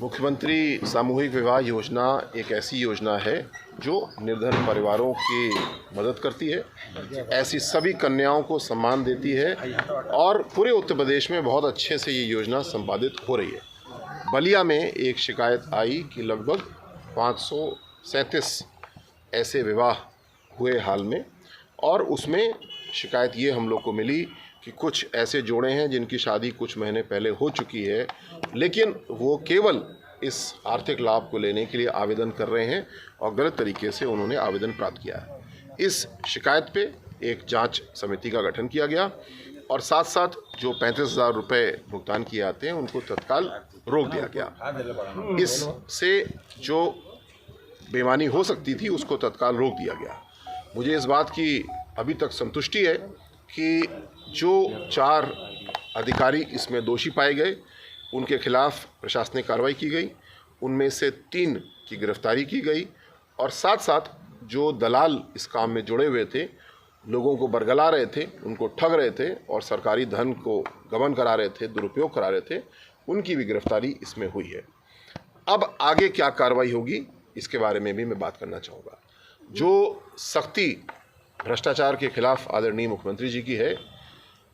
मुख्यमंत्री सामूहिक विवाह योजना एक ऐसी योजना है जो निर्धन परिवारों की मदद करती है, ऐसी सभी कन्याओं को सम्मान देती है और पूरे उत्तर प्रदेश में बहुत अच्छे से ये योजना संपादित हो रही है। बलिया में एक शिकायत आई कि लगभग 537 ऐसे विवाह हुए हाल में, और उसमें शिकायत ये हम लोग को मिली कि कुछ ऐसे जोड़े हैं जिनकी शादी कुछ महीने पहले हो चुकी है, लेकिन वो केवल इस आर्थिक लाभ को लेने के लिए आवेदन कर रहे हैं और गलत तरीके से उन्होंने आवेदन प्राप्त किया है। इस शिकायत पे एक जांच समिति का गठन किया गया और साथ साथ जो 35,000 रुपये भुगतान किए जाते हैं उनको तत्काल रोक दिया गया। इससे जो बेईमानी हो सकती थी उसको तत्काल रोक दिया गया। मुझे इस बात की अभी तक संतुष्टि है कि जो 4 अधिकारी इसमें दोषी पाए गए उनके खिलाफ प्रशासनिक कार्रवाई की गई, उनमें से 3 की गिरफ्तारी की गई और साथ साथ जो दलाल इस काम में जुड़े हुए थे, लोगों को बरगला रहे थे, उनको ठग रहे थे और सरकारी धन को गबन करा रहे थे, दुरुपयोग करा रहे थे, उनकी भी गिरफ्तारी इसमें हुई है। अब आगे क्या कार्रवाई होगी इसके बारे में भी मैं बात करना चाहूँगा। जो सख्ती भ्रष्टाचार के खिलाफ आदरणीय मुख्यमंत्री जी की है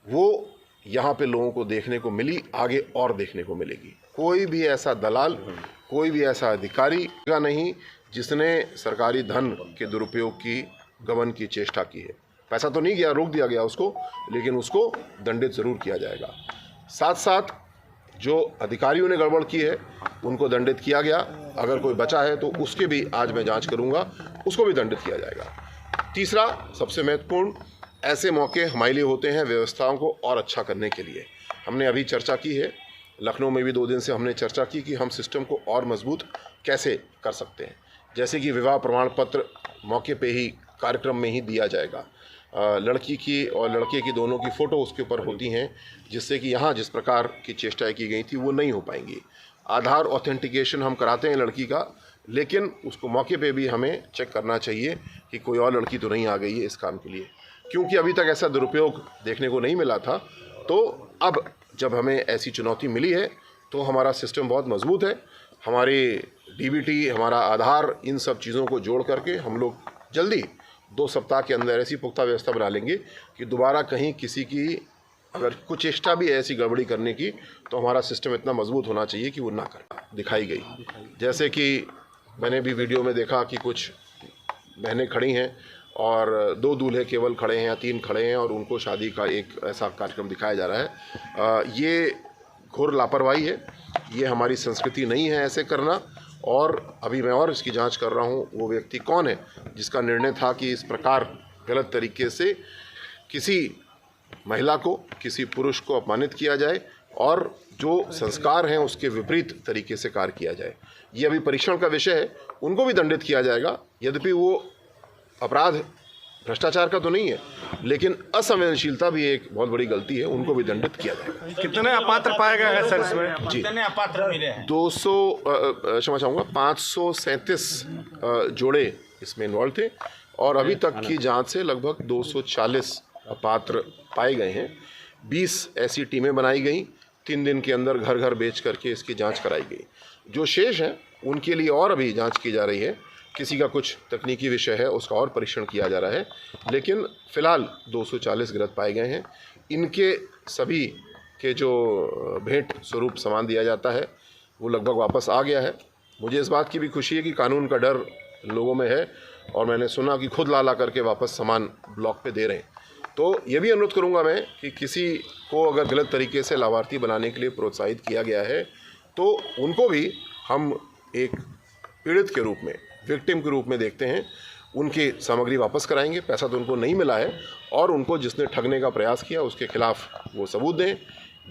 वो यहाँ पे लोगों को देखने को मिली, आगे और देखने को मिलेगी। कोई भी ऐसा दलाल, कोई भी ऐसा अधिकारी का नहीं जिसने सरकारी धन के दुरुपयोग की, गबन की चेष्टा की है। पैसा तो नहीं गया, रोक दिया गया उसको, लेकिन उसको दंडित ज़रूर किया जाएगा। साथ साथ जो अधिकारियों ने गड़बड़ की है उनको दंडित किया गया। अगर कोई बचा है तो उसके भी आज मैं जांच करूंगा, उसको भी दंडित किया जाएगा। तीसरा सबसे महत्वपूर्ण, ऐसे मौके हमारे लिए होते हैं व्यवस्थाओं को और अच्छा करने के लिए। हमने अभी चर्चा की है, लखनऊ में भी 2 दिन से हमने चर्चा की कि हम सिस्टम को और मजबूत कैसे कर सकते हैं। जैसे कि विवाह प्रमाण पत्र मौके पे ही, कार्यक्रम में ही दिया जाएगा। लड़की की और लड़के की दोनों की फ़ोटो उसके ऊपर होती हैं, जिससे कि यहाँ जिस प्रकार की चेष्टाएँ की गई थी वो नहीं हो पाएंगी। आधार ऑथेंटिकेशन हम कराते हैं लड़की का, लेकिन उसको मौके पे भी हमें चेक करना चाहिए कि कोई और लड़की तो नहीं आ गई है इस काम के लिए, क्योंकि अभी तक ऐसा दुरुपयोग देखने को नहीं मिला था। तो अब जब हमें ऐसी चुनौती मिली है तो हमारा सिस्टम बहुत मजबूत है। हमारे डीबीटी, हमारा आधार, इन सब चीज़ों को जोड़ करके हम लोग जल्दी 2 सप्ताह के अंदर ऐसी पुख्ता व्यवस्था बना लेंगे कि दोबारा कहीं किसी की अगर कुछ चेष्टा भी है ऐसी गड़बड़ी करने की तो हमारा सिस्टम इतना मजबूत होना चाहिए कि वो ना करे। दिखाई गई, जैसे कि मैंने भी वीडियो में देखा कि कुछ बहनें खड़ी हैं और 2 दूल्हे केवल खड़े हैं या 3 खड़े हैं और उनको शादी का एक ऐसा कार्यक्रम दिखाया जा रहा है। ये घोर लापरवाही है, ये हमारी संस्कृति नहीं है ऐसे करना। और अभी मैं और इसकी जांच कर रहा हूँ वो व्यक्ति कौन है जिसका निर्णय था कि इस प्रकार गलत तरीके से किसी महिला को, किसी पुरुष को अपमानित किया जाए और जो संस्कार हैं उसके विपरीत तरीके से कार्य किया जाए। ये अभी परीक्षण का विषय है, उनको भी दंडित किया जाएगा। यद्यपि वो अपराध भ्रष्टाचार का तो नहीं है, लेकिन असंवेदनशीलता भी एक बहुत बड़ी गलती है, उनको भी दंडित किया जाएगा। कितने अपात्र पाए गए हैं सर इसमें? जी, कितने अपात्र मिले हैं? 537 जोड़े इसमें इन्वॉल्व थे और अभी तक की जांच से लगभग 240 अपात्र पाए गए हैं। 20 ऐसी टीमें बनाई गई, 3 दिन के अंदर घर घर बेच करके इसकी जांच कराई गई। जो शेष हैं उनके लिए और अभी जांच की जा रही है। किसी का कुछ तकनीकी विषय है उसका और परीक्षण किया जा रहा है, लेकिन फ़िलहाल 240 गिरफ्त पाए गए हैं। इनके सभी के जो भेंट स्वरूप सामान दिया जाता है वो लगभग वापस आ गया है। मुझे इस बात की भी खुशी है कि कानून का डर लोगों में है और मैंने सुना कि खुद ला करके वापस सामान ब्लॉक पे दे रहे हैं। तो ये भी अनुरोध करूँगा मैं कि किसी को अगर गलत तरीके से लाभार्थी बनाने के लिए प्रोत्साहित किया गया है तो उनको भी हम एक पीड़ित के रूप में, विक्टिम के रूप में देखते हैं। उनकी सामग्री वापस कराएंगे, पैसा तो उनको नहीं मिला है, और उनको जिसने ठगने का प्रयास किया उसके खिलाफ वो सबूत दें,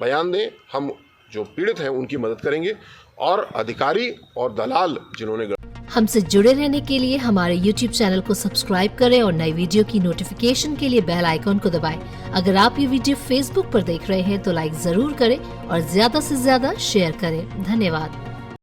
बयान दें। हम जो पीड़ित हैं उनकी मदद करेंगे और अधिकारी और दलाल जिन्होंने हमसे जुड़े रहने के लिए हमारे YouTube चैनल को सब्सक्राइब करें और नई वीडियो की नोटिफिकेशन के लिए बेल आइकॉन को दबाएं। अगर आप ये वीडियो Facebook पर देख रहे हैं तो लाइक जरूर करें और ज्यादा से ज्यादा शेयर करें। धन्यवाद।